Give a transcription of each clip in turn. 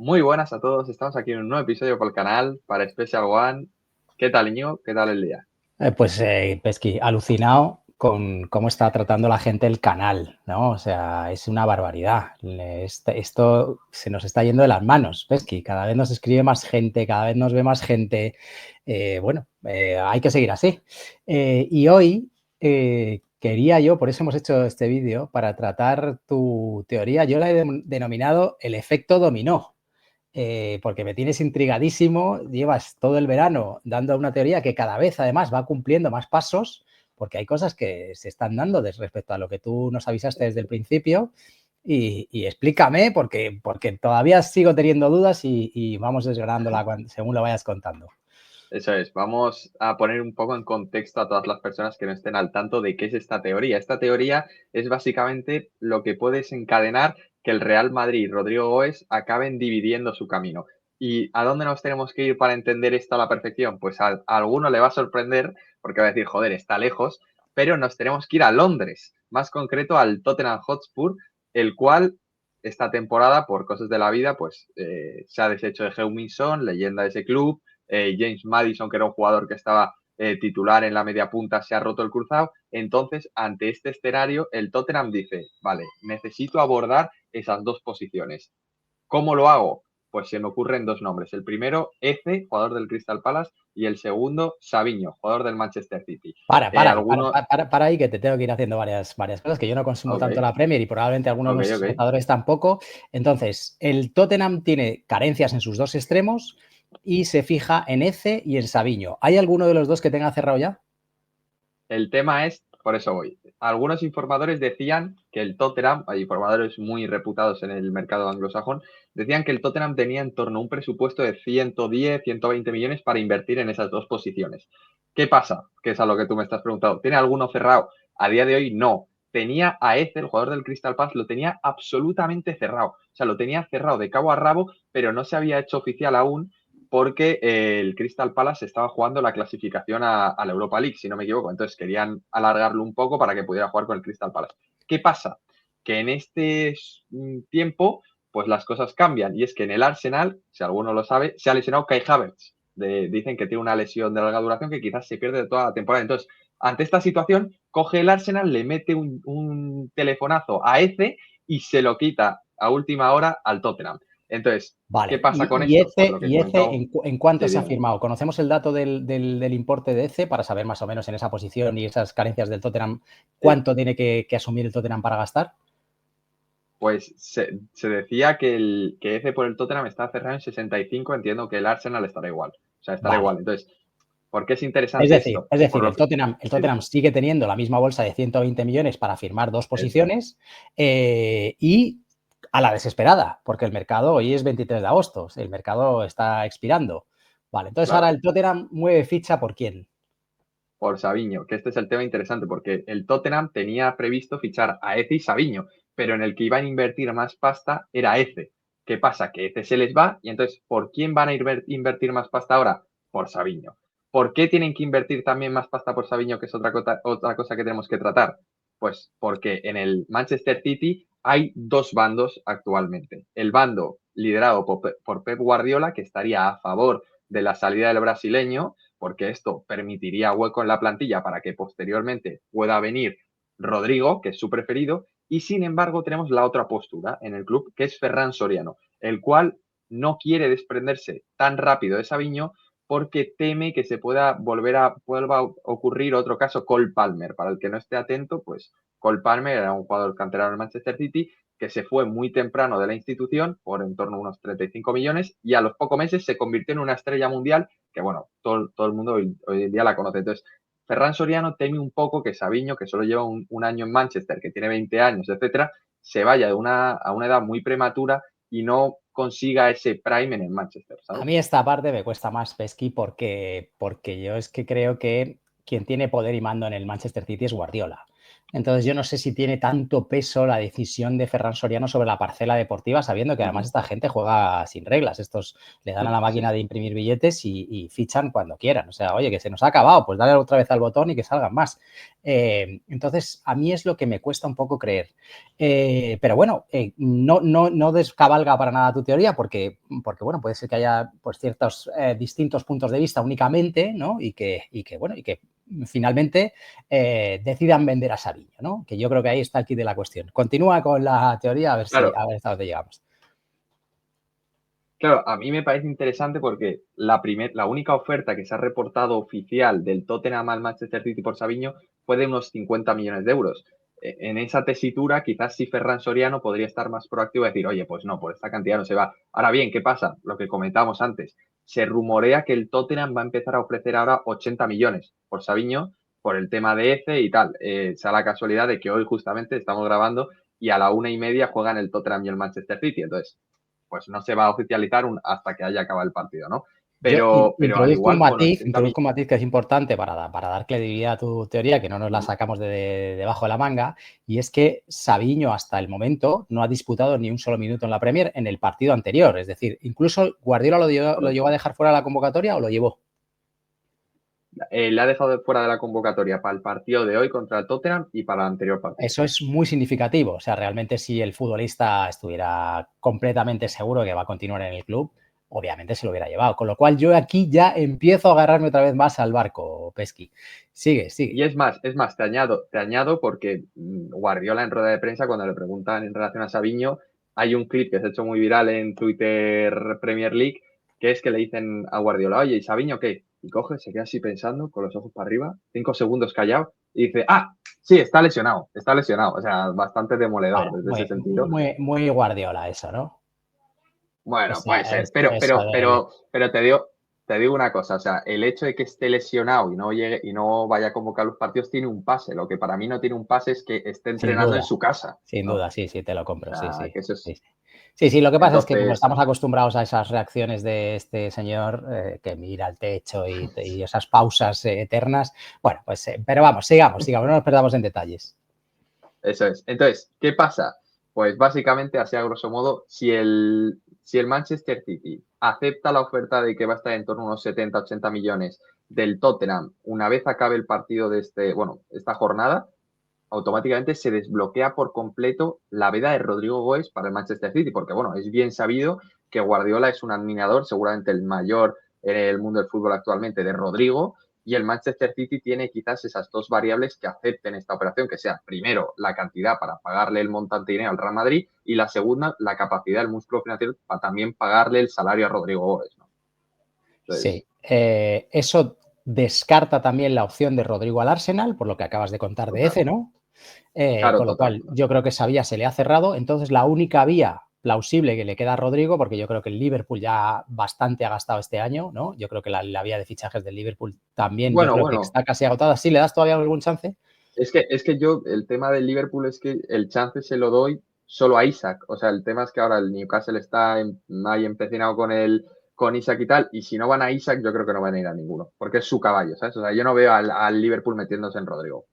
Muy buenas a todos, estamos aquí en un nuevo episodio por el canal para Special One. ¿Qué tal, Íñigo? ¿Qué tal el día? Pesqui, alucinado con cómo está tratando la gente el canal, ¿no? O sea, es una barbaridad. Esto se nos está yendo de las manos, Pesqui. Cada vez nos escribe más gente, cada vez nos ve más gente. Hay que seguir así. Y hoy quería yo, por eso hemos hecho este vídeo, para tratar tu teoría. Yo la he denominado el efecto dominó. Porque me tienes intrigadísimo, llevas todo el verano dando una teoría que cada vez además va cumpliendo más pasos, porque hay cosas que se están dando respecto a lo que tú nos avisaste desde el principio, y explícame, porque todavía sigo teniendo dudas y vamos desgranándola según lo vayas contando. Eso es, vamos a poner un poco en contexto a todas las personas que no estén al tanto de qué es esta teoría. Esta teoría es básicamente lo que puede desencadenar que el Real Madrid y Rodrigo Goes acaben dividiendo su camino. ¿Y a dónde nos tenemos que ir para entender esto a la perfección? Pues a alguno le va a sorprender porque va a decir, joder, está lejos, pero nos tenemos que ir a Londres, más concreto al Tottenham Hotspur, el cual esta temporada, por cosas de la vida, pues se ha deshecho de Heung-min Son, leyenda de ese club. James Maddison, que era un jugador que estaba titular en la media punta, se ha roto el cruzado. Entonces, ante este escenario, el Tottenham dice, vale, necesito abordar esas dos posiciones. ¿Cómo lo hago? Pues se me ocurren dos nombres. El primero, Eze, jugador del Crystal Palace, y el segundo, Savinho, jugador del Manchester City. Para ahí, que te tengo que ir haciendo varias cosas, que yo no consumo Ok, tanto la Premier y probablemente algunos de ok, los ok. espectadores tampoco. Entonces, el Tottenham tiene carencias en sus dos extremos y se fija en Eze y en Savinho. ¿Hay alguno de los dos que tenga cerrado ya? El tema es, por eso voy. Algunos informadores decían que el Tottenham, hay informadores muy reputados en el mercado anglosajón, decían que el Tottenham tenía en torno a un presupuesto de 110, 120 millones para invertir en esas dos posiciones. ¿Qué pasa? Que es a lo que tú me estás preguntando. ¿Tiene alguno cerrado? A día de hoy no. Tenía a Eze, el jugador del Crystal Palace, lo tenía absolutamente cerrado. O sea, lo tenía cerrado de cabo a rabo, pero no se había hecho oficial aún porque el Crystal Palace estaba jugando la clasificación a la Europa League, si no me equivoco. Entonces querían alargarlo un poco para que pudiera jugar con el Crystal Palace. ¿Qué pasa? Que en este tiempo, pues las cosas cambian. Y es que en el Arsenal, si alguno lo sabe, se ha lesionado Kai Havertz. Dicen que tiene una lesión de larga duración que quizás se pierde toda la temporada. Entonces, ante esta situación, coge el Arsenal, le mete un telefonazo a Eze y se lo quita a última hora al Tottenham. Entonces, ¿qué Vale. pasa con esto? Pues lo que Y Eze comentó. ¿en cuánto Sí, se ha dime. firmado? ¿Conocemos el dato del importe de Eze para saber más o menos en esa posición y esas carencias del Tottenham Sí. cuánto tiene que asumir el Tottenham para gastar? Pues se decía que Eze por el Tottenham está cerrado en 65, entiendo que el Arsenal estará igual. O sea, estará Vale. igual. Entonces, ¿por qué es interesante esto? Es Por decir, lo que. El Sí, Tottenham sigue teniendo la misma bolsa de 120 millones para firmar dos eso es. posiciones y a la desesperada, porque el mercado hoy es 23 de agosto, el mercado está expirando. Vale, entonces ahora Claro. el Tottenham mueve ficha ¿por quién? Por Savinho, que este es el tema interesante, porque el Tottenham tenía previsto fichar a Eze y Savinho, pero en el que iban a invertir más pasta era Eze. ¿Qué pasa? Que Eze se les va y entonces, ¿por quién van a invertir más pasta ahora? Por Savinho. ¿Por qué tienen que invertir también más pasta por Savinho, que es otra cosa que tenemos que tratar? Pues porque en el Manchester City hay dos bandos actualmente. El bando liderado por Pep Guardiola, que estaría a favor de la salida del brasileño, porque esto permitiría hueco en la plantilla para que posteriormente pueda venir Rodrigo, que es su preferido, y sin embargo tenemos la otra postura en el club, que es Ferran Soriano, el cual no quiere desprenderse tan rápido de Savinho porque teme que se vuelva a ocurrir otro caso Cole Palmer. Para el que no esté atento, pues Cole Palmer era un jugador canterano del Manchester City que se fue muy temprano de la institución por en torno a unos 35 millones y a los pocos meses se convirtió en una estrella mundial que, bueno, todo el mundo hoy en día la conoce. Entonces, Ferran Soriano teme un poco que Savinho, que solo lleva un año en Manchester, que tiene 20 años, etcétera, se vaya a una edad muy prematura y no consiga ese prime en el Manchester, A ¿sabes? mí esta parte me cuesta más, Pesky, porque yo es que creo que quien tiene poder y mando en el Manchester City es Guardiola. Entonces yo no sé si tiene tanto peso la decisión de Ferran Soriano sobre la parcela deportiva, sabiendo que además esta gente juega sin reglas. Estos le dan a la máquina de imprimir billetes y fichan cuando quieran. O sea, oye, que se nos ha acabado, pues dale otra vez al botón y que salgan más. Entonces, a mí es lo que me cuesta un poco creer. Pero bueno, no descabalga para nada tu teoría porque bueno, puede ser que haya pues ciertos distintos puntos de vista únicamente, ¿no? Y que finalmente decidan vender a Savinho, ¿no? Que yo creo que ahí está el kit de la cuestión. Continúa con la teoría a ver Claro, hasta dónde llegamos. claro, a mí me parece interesante porque la única oferta que se ha reportado oficial del Tottenham al Manchester City por Savinho fue de unos 50 millones de euros. En esa tesitura, quizás si Ferran Soriano podría estar más proactivo y decir, oye, pues no, por esta cantidad no se va. Ahora bien, ¿qué pasa? Lo que comentábamos antes. Se rumorea que el Tottenham va a empezar a ofrecer ahora 80 millones por Savinho, por el tema de ECE y tal. Sea la casualidad de que hoy justamente estamos grabando y a la 1:30 juegan el Tottenham y el Manchester City. Entonces, pues no se va a oficializar hasta que haya acabado el partido, ¿no? Yo Pero al igual con 80 introduzco un matiz que es importante para dar credibilidad a tu teoría, que no nos la sacamos debajo de la manga, y es que Savinho hasta el momento no ha disputado ni un solo minuto en la Premier en el partido anterior. Es decir, incluso Guardiola lo llevó a dejar fuera de la convocatoria o lo llevó. le ha dejado fuera de la convocatoria para el partido de hoy contra el Tottenham y para el anterior partido. Eso es muy significativo. O sea, realmente si el futbolista estuviera completamente seguro que va a continuar en el club, obviamente se lo hubiera llevado. Con lo cual yo aquí ya empiezo a agarrarme otra vez más al barco, Pesky. Sigue. Y es más, te añado porque Guardiola en rueda de prensa, cuando le preguntan en relación a Savinho, hay un clip que se ha hecho muy viral en Twitter Premier League, que es que le dicen a Guardiola, oye, ¿y Savinho qué? Y coge, se queda así pensando, con los ojos para arriba, 5 segundos callado, y dice, sí, está lesionado. O sea, bastante demoledor Bueno, desde ese sentido. muy Guardiola eso, ¿no? Bueno, puede ser, Eso pero te digo una cosa, o sea, el hecho de que esté lesionado y no llegue y no vaya a convocar los partidos tiene un pase. Lo que para mí no tiene un pase es que esté sin entrenando en duda, su casa, sin ¿no? duda, sí, te lo O compro, sí, sea, sí. que eso es. Sí, sí. Sí, lo que pasa es que como Entonces, estamos acostumbrados a esas reacciones de este señor que mira al techo y esas pausas eternas, bueno, pues, pero vamos, sigamos, no nos perdamos en detalles. eso es. Entonces, ¿qué pasa? Pues básicamente, así a grosso modo, si el Manchester City acepta la oferta de que va a estar en torno a unos 70-80 millones del Tottenham una vez acabe el partido de esta jornada, automáticamente se desbloquea por completo la veda de Rodrigo Goes para el Manchester City, porque bueno, es bien sabido que Guardiola es un admirador, seguramente el mayor en el mundo del fútbol actualmente, de Rodrigo, y el Manchester City tiene quizás esas dos variables que acepten esta operación, que sea primero la cantidad para pagarle el montante de dinero al Real Madrid y la segunda, la capacidad del músculo financiero para también pagarle el salario a Rodrigo Goes, ¿no? Entonces, Sí, eso descarta también la opción de Rodrigo al Arsenal, por lo que acabas de contar de total, Efe, ¿no? claro, Con lo total, cual, yo creo que esa vía se le ha cerrado. Entonces, la única vía plausible que le queda a Rodrigo, porque yo creo que el Liverpool ya bastante ha gastado este año, ¿no? Yo creo que la vía de fichajes del Liverpool también, yo creo que Bueno, está casi agotada. ¿Sí le das todavía algún chance? Es que yo, el tema del Liverpool es que el chance se lo doy solo a Isaac. O sea, el tema es que ahora el Newcastle está ahí empecinado con Isaac y tal, y si no van a Isaac, yo creo que no van a ir a ninguno, porque es su caballo, ¿sabes? O sea, yo no veo al Liverpool metiéndose en Rodrigo.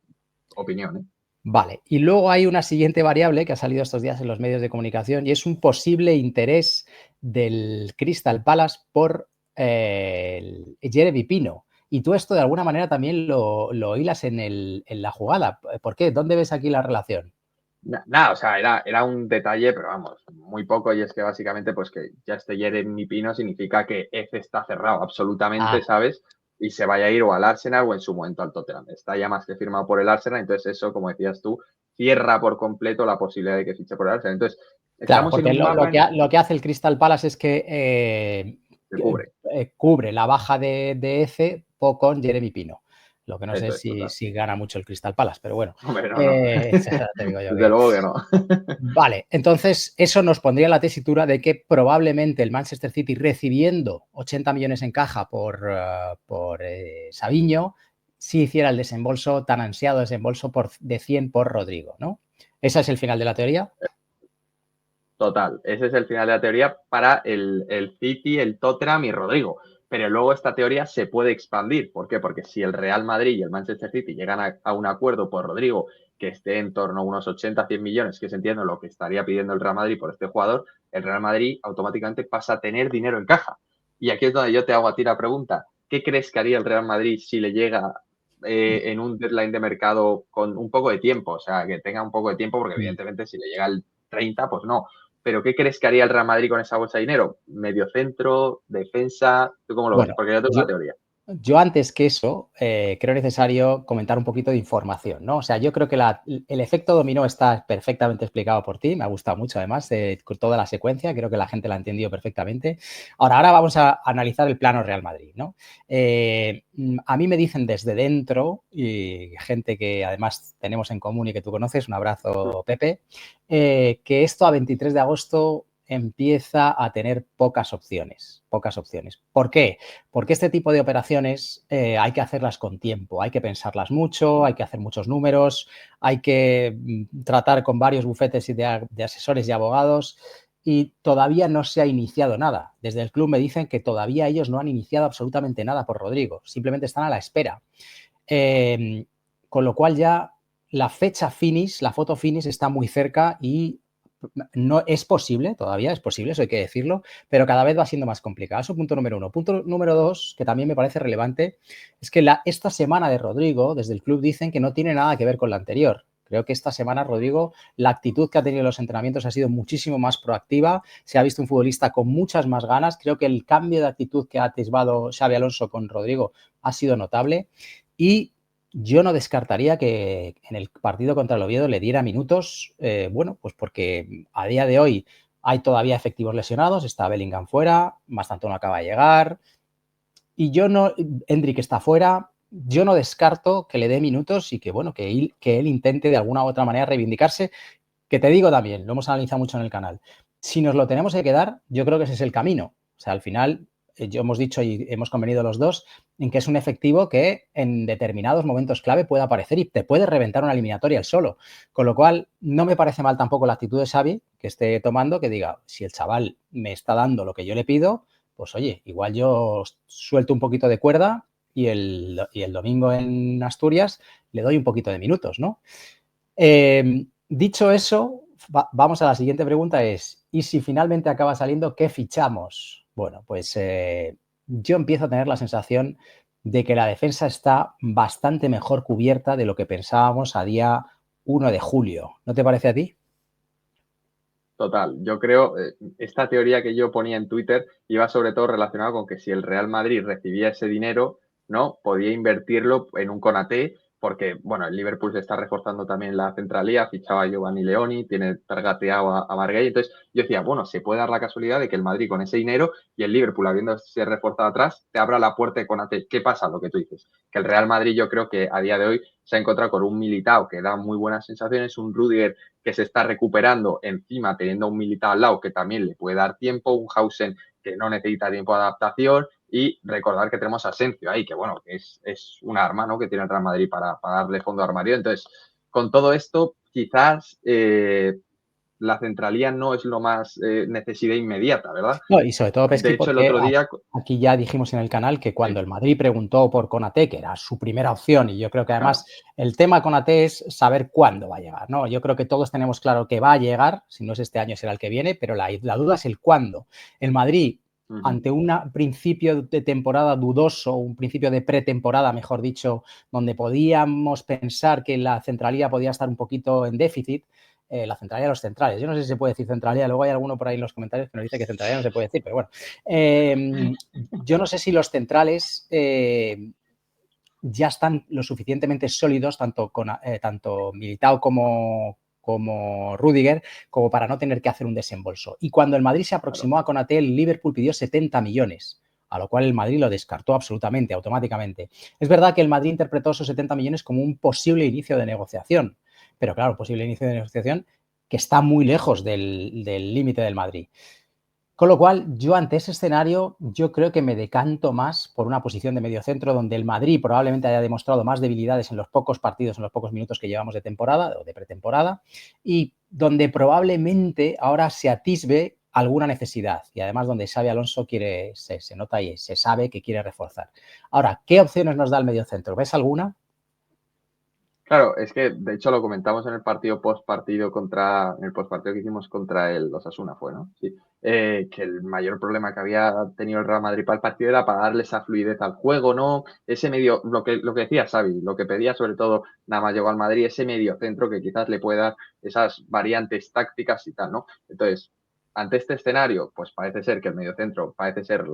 Opinión, ¿eh? Vale. Y luego hay una siguiente variable que ha salido estos días en los medios de comunicación y es un posible interés del Crystal Palace por Jeremy Pino. Y tú esto de alguna manera también lo hilas en la jugada. ¿Por qué? ¿Dónde ves aquí la relación? Nada, o sea, era un detalle, pero vamos, muy poco, y es que básicamente, pues que ya esté Jeremy Pino significa que F está cerrado absolutamente, Ah, ¿sabes? Y se vaya a ir o al Arsenal o en su momento al Tottenham. Está ya más que firmado por el Arsenal, entonces eso, como decías tú, cierra por completo la posibilidad de que fiche por el Arsenal. Entonces, claro, estamos en porque un mapa en lo que hace el Crystal Palace es que que cubre. cubre la baja de Efe con Jeremy Pino. Lo que no sé Eso es es, total. si gana mucho el Crystal Palace, pero bueno, Hombre, no. te digo yo Desde que... luego que no. Vale, entonces eso nos pondría la tesitura de que probablemente el Manchester City recibiendo 80 millones en caja por Savinho, sí hiciera el desembolso, tan ansiado desembolso de 100 por Rodrigo, ¿no? ¿Ese es el final de la teoría? Total, ese es el final de la teoría para el City, el Tottenham y Rodrigo. Pero luego esta teoría se puede expandir. ¿Por qué? Porque si el Real Madrid y el Manchester City llegan a un acuerdo por Rodrigo que esté en torno a unos 80-100 millones, que es entiendo lo que estaría pidiendo el Real Madrid por este jugador, el Real Madrid automáticamente pasa a tener dinero en caja. Y aquí es donde yo te hago a ti la pregunta. ¿Qué crees que haría el Real Madrid si le llega en un deadline de mercado con un poco de tiempo? O sea, que tenga un poco de tiempo, porque evidentemente si le llega el 30, pues no. Pero ¿qué crees que haría el Real Madrid con esa bolsa de dinero? ¿Medio centro, defensa? ¿Tú cómo lo ves? Bueno, Porque yo tengo una teoría. yo antes que eso, creo necesario comentar un poquito de información, ¿no? O sea, yo creo que el efecto dominó está perfectamente explicado por ti, me ha gustado mucho además con toda la secuencia, creo que la gente la ha entendido perfectamente. Ahora vamos a analizar el plano Real Madrid, ¿no? A mí me dicen desde dentro, y gente que además tenemos en común y que tú conoces, un abrazo Pepe, que esto a 23 de agosto empieza a tener pocas opciones. ¿Por qué? Porque este tipo de operaciones hay que hacerlas con tiempo, hay que pensarlas mucho, hay que hacer muchos números, hay que tratar con varios bufetes de asesores y abogados y todavía no se ha iniciado nada. Desde el club me dicen que todavía ellos no han iniciado absolutamente nada por Rodrigo, simplemente están a la espera. Con lo cual ya la fecha finish, la foto finish está muy cerca y no es posible, todavía es posible, eso hay que decirlo, pero cada vez va siendo más complicado. Eso punto número uno. Punto número dos, que también me parece relevante, es que esta semana de Rodrigo, desde el club dicen que no tiene nada que ver con la anterior. Creo que esta semana, Rodrigo, la actitud que ha tenido en los entrenamientos ha sido muchísimo más proactiva. Se ha visto un futbolista con muchas más ganas. Creo que el cambio de actitud que ha atisbado Xabi Alonso con Rodrigo ha sido notable. Y yo no descartaría que en el partido contra el Oviedo le diera minutos, bueno, pues porque a día de hoy hay todavía efectivos lesionados, está Bellingham fuera, Mastantuono acaba de llegar, y Endrick está fuera, yo no descarto que le dé minutos y que, bueno, que él intente de alguna u otra manera reivindicarse, que te digo también, lo hemos analizado mucho en el canal, si nos lo tenemos que dar, yo creo que ese es el camino. O sea, al final, yo hemos dicho y hemos convenido los dos en que es un efectivo que en determinados momentos clave puede aparecer y te puede reventar una eliminatoria el solo. Con lo cual, no me parece mal tampoco la actitud de Xavi que esté tomando, que diga, si el chaval me está dando lo que yo le pido, pues oye, igual yo suelto un poquito de cuerda y el domingo en Asturias le doy un poquito de minutos, ¿no? Dicho eso, vamos a la siguiente pregunta, ¿y si finalmente acaba saliendo, qué fichamos? Bueno, pues yo empiezo a tener la sensación de que la defensa está bastante mejor cubierta de lo que pensábamos a día 1 de julio. ¿No te parece a ti? Total, yo creo, esta teoría que yo ponía en Twitter iba sobre todo relacionada con que si el Real Madrid recibía ese dinero, ¿no? Podía invertirlo en un Konaté, porque, bueno, el Liverpool se está reforzando también la centralía, fichaba a Giovanni Leoni, tiene targateado a Marguerite, entonces yo decía, bueno, se puede dar la casualidad de que el Madrid con ese dinero y el Liverpool habiéndose reforzado atrás, te abra la puerta de Konaté. ¿Qué pasa? Lo que tú dices, que el Real Madrid yo creo que a día de hoy se ha encontrado con un Militao que da muy buenas sensaciones, un Rudiger que se está recuperando, encima teniendo un Militao al lado que también le puede dar tiempo, un Hausen que no necesita tiempo de adaptación, y recordar que tenemos a Asensio ahí, que bueno, que es un arma, ¿no? Que tiene el Real Madrid para darle fondo de armario. Entonces, con todo esto, quizás la centralía no es lo más necesidad inmediata, ¿verdad? No, y sobre todo, De Pesqui, hecho, el porque otro día... aquí ya dijimos en el canal que cuando Sí, el Madrid preguntó por Konaté, que era su primera opción, y yo creo que claro. además el tema Konaté es saber cuándo va a llegar, ¿no? Yo creo que todos tenemos claro que va a llegar, si no es este año será el que viene, pero la duda es el cuándo. El Madrid, ante un principio de temporada dudoso, un principio de pretemporada, mejor dicho, donde podíamos pensar que la centralía podía estar un poquito en déficit, la centralía de los centrales. Yo no sé si se puede decir centralía, luego hay alguno por ahí en los comentarios que nos dice que centralía no se puede decir, pero bueno. Yo no sé si los centrales ya están lo suficientemente sólidos, tanto Militao como Rudiger, como para no tener que hacer un desembolso. Y cuando el Madrid se aproximó a Konaté, el Liverpool pidió 70 millones, a lo cual el Madrid lo descartó absolutamente, automáticamente. Es verdad que el Madrid interpretó esos 70 millones como un posible inicio de negociación, pero claro, posible inicio de negociación que está muy lejos del límite del Madrid. Con lo cual, yo ante ese escenario, yo creo que me decanto más por una posición de mediocentro donde el Madrid probablemente haya demostrado más debilidades en los pocos partidos, en los pocos minutos que llevamos de temporada o de pretemporada, y donde probablemente ahora se atisbe alguna necesidad y además donde Xabi Alonso se nota y se sabe que quiere reforzar. Ahora, ¿qué opciones nos da el mediocentro? ¿Ves alguna? Claro, es que de hecho lo comentamos en el partido en el postpartido que hicimos contra el Osasuna fue, ¿no? Sí. Que el mayor problema que había tenido el Real Madrid para el partido era para darle esa fluidez al juego, ¿no? Ese medio, lo que decía Xavi, lo que pedía sobre todo nada más llegó al Madrid, ese medio centro que quizás le pueda dar esas variantes tácticas y tal, ¿no? Entonces, ante este escenario, pues parece ser que el medio centro parece ser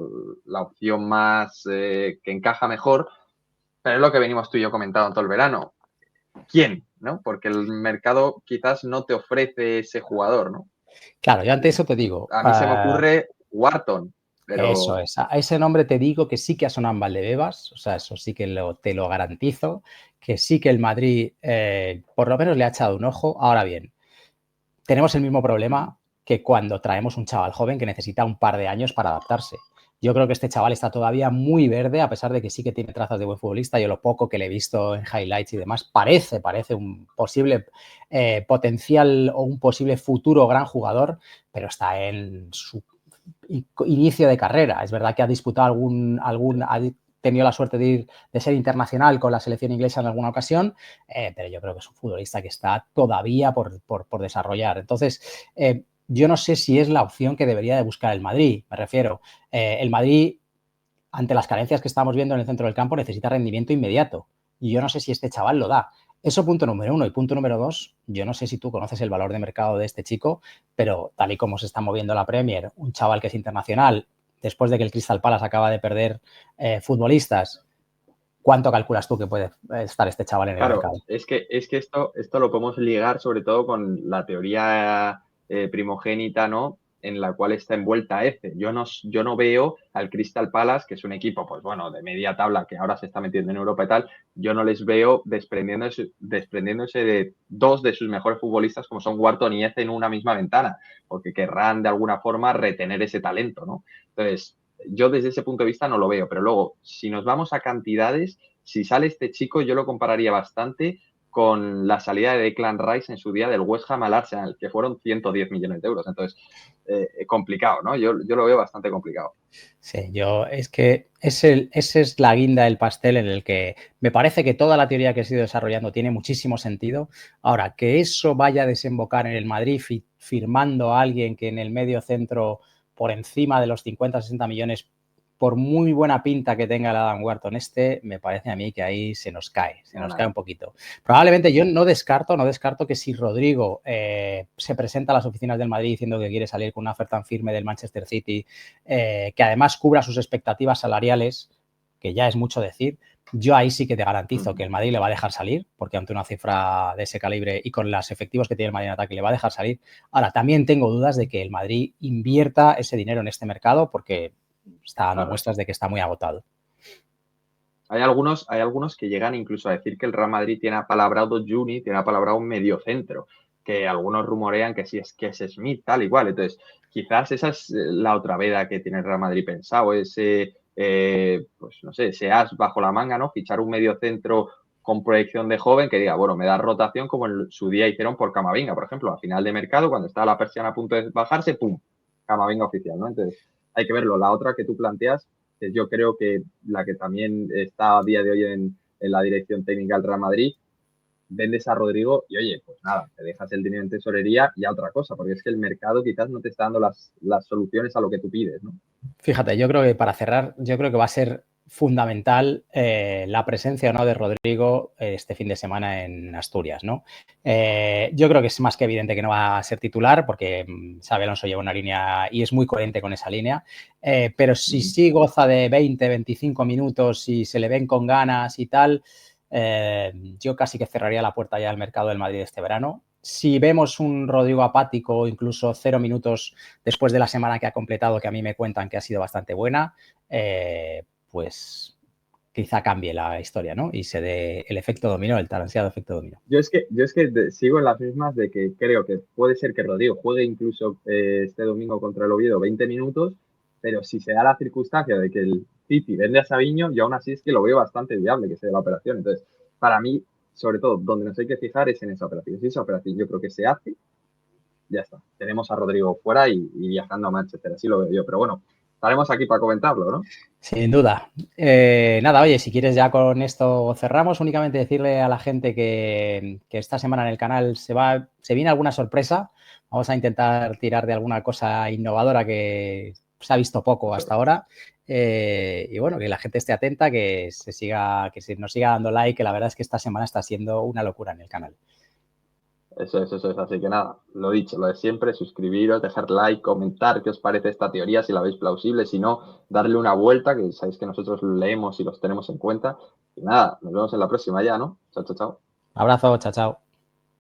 la opción más que encaja mejor, pero es lo que venimos tú y yo comentando todo el verano. ¿Quién? ¿No? Porque el mercado quizás no te ofrece ese jugador, ¿no? Claro, yo ante eso te digo, A mí se me ocurre Wharton, eso pero es, a ese nombre te digo que sí que ha sonado en Valdebebas, o sea, eso sí que te lo garantizo, que sí que el Madrid por lo menos le ha echado un ojo. Ahora bien, tenemos el mismo problema que cuando traemos un chaval joven que necesita un par de años para adaptarse. Yo creo que este chaval está todavía muy verde, a pesar de que sí que tiene trazas de buen futbolista. Yo lo poco que le he visto en highlights y demás, parece un posible potencial o un posible futuro gran jugador, pero está en su inicio de carrera. Es verdad que ha disputado ha tenido la suerte de ser internacional con la selección inglesa en alguna ocasión, pero yo creo que es un futbolista que está todavía por desarrollar. Entonces, yo no sé si es la opción que debería de buscar el Madrid. Me refiero, el Madrid, ante las carencias que estamos viendo en el centro del campo, necesita rendimiento inmediato. Y yo no sé si este chaval lo da. Eso punto número uno. Y punto número dos, yo no sé si tú conoces el valor de mercado de este chico, pero tal y como se está moviendo la Premier, un chaval que es internacional, después de que el Crystal Palace acaba de perder futbolistas, ¿cuánto calculas tú que puede estar este chaval en el claro, mercado? es que esto lo podemos ligar sobre todo con la teoría primogénita, ¿no? En la cual está envuelta Eze. Yo no veo al Crystal Palace, que es un equipo, pues bueno, de media tabla que ahora se está metiendo en Europa y tal, yo no les veo desprendiéndose de dos de sus mejores futbolistas, como son Wharton y Eze, en una misma ventana, porque querrán de alguna forma retener ese talento, ¿no? Entonces, yo desde ese punto de vista no lo veo, pero luego, si nos vamos a cantidades, si sale este chico, yo lo compararía bastante con la salida de Declan Rice en su día del West Ham al Arsenal, que fueron 110 millones de euros. Entonces, complicado, ¿no? Yo lo veo bastante complicado. Sí, es que esa es la guinda del pastel en el que me parece que toda la teoría que he ido desarrollando tiene muchísimo sentido. Ahora, que eso vaya a desembocar en el Madrid firmando a alguien que en el medio centro por encima de los 50-60 millones, por muy buena pinta que tenga el Adam Wharton me parece a mí que ahí se nos cae un poquito. Probablemente yo no descarto que si Rodrigo se presenta a las oficinas del Madrid diciendo que quiere salir con una oferta tan firme del Manchester City, que además cubra sus expectativas salariales, que ya es mucho decir, yo ahí sí que te garantizo que el Madrid le va a dejar salir, porque ante una cifra de ese calibre y con los efectivos que tiene el Madrid en ataque le va a dejar salir. Ahora, también tengo dudas de que el Madrid invierta ese dinero en este mercado porque está dando muestras de que está muy agotado. Hay algunos que llegan incluso a decir que el Real Madrid tiene apalabrado Juni, tiene apalabrado un mediocentro, que algunos rumorean que si es que es Smith, tal igual. Entonces, quizás esa es la otra veda que tiene el Real Madrid pensado, ese, pues no sé, ese as bajo la manga, ¿no? Fichar un mediocentro con proyección de joven que diga, bueno, me da rotación como en su día hicieron por Camavinga, por ejemplo, a final de mercado, cuando estaba la persiana a punto de bajarse, ¡pum! Camavinga oficial, ¿no? Entonces, hay que verlo. La otra que tú planteas, que yo creo que la que también está a día de hoy en la dirección técnica del Real Madrid, vendes a Rodrigo y oye, pues nada, te dejas el dinero en tesorería y a otra cosa, porque es que el mercado quizás no te está dando las soluciones a lo que tú pides, ¿no? Fíjate, yo creo que para cerrar, yo creo que va a ser fundamental la presencia o no de Rodrigo este fin de semana en Asturias, ¿no? Yo creo que es más que evidente que no va a ser titular porque Xabi Alonso lleva una línea y es muy coherente con esa línea, pero si sí goza de 20, 25 minutos y se le ven con ganas y tal, yo casi que cerraría la puerta ya al mercado del Madrid este verano. Si vemos un Rodrigo apático o incluso 0 minutos después de la semana que ha completado, que a mí me cuentan que ha sido bastante buena, pues quizá cambie la historia, ¿no? Y se dé el efecto dominó, el tan ansiado efecto dominó. Yo es que sigo en las mismas de que creo que puede ser que Rodrigo juegue incluso este domingo contra el Oviedo 20 minutos, pero si se da la circunstancia de que el City vende a Sabiño, yo aún así es que lo veo bastante viable que se dé la operación. Entonces, para mí, sobre todo, donde nos hay que fijar es en esa operación. Si esa operación yo creo que se hace, ya está. Tenemos a Rodrigo fuera y viajando a Manchester, así lo veo yo. Pero bueno, estaremos aquí para comentarlo, ¿no? Sin duda. Nada, oye, si quieres ya con esto cerramos. Únicamente decirle a la gente que esta semana en el canal se viene alguna sorpresa. Vamos a intentar tirar de alguna cosa innovadora que se ha visto poco hasta ahora. Y bueno, que la gente esté atenta, que nos siga dando like, que la verdad es que esta semana está siendo una locura en el canal. Eso es. Así que nada, lo dicho, lo de siempre, suscribiros, dejar like, comentar qué os parece esta teoría, si la veis plausible, si no, darle una vuelta, que sabéis que nosotros lo leemos y los tenemos en cuenta. Y nada, nos vemos en la próxima ya, ¿no? Chao, chao, chao. Abrazo, chao, chao.